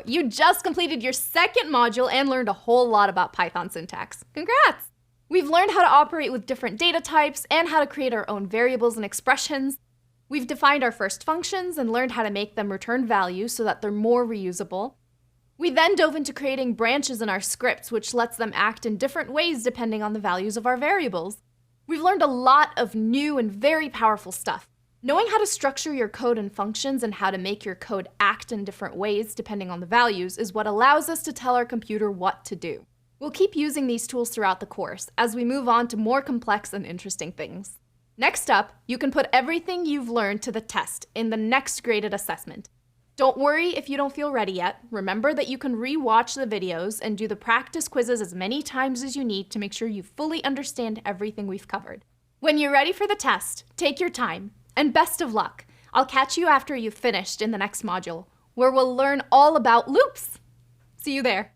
You just completed your second module and learned a whole lot about Python syntax. Congrats! We've learned how to operate with different data types and how to create our own variables and expressions. We've defined our first functions and learned how to make them return values so that they're more reusable. We then dove into creating branches in our scripts, which lets them act in different ways depending on the values of our variables. We've learned a lot of new and very powerful stuff. Knowing how to structure your code and functions and how to make your code act in different ways depending on the values is what allows us to tell our computer what to do. We'll keep using these tools throughout the course as we move on to more complex and interesting things. Next up, you can put everything you've learned to the test in the next graded assessment. Don't worry if you don't feel ready yet. Remember that you can re-watch the videos and do the practice quizzes as many times as you need to make sure you fully understand everything we've covered. When you're ready for the test, take your time, and best of luck. I'll catch you after you've finished in the next module, where we'll learn all about loops. See you there.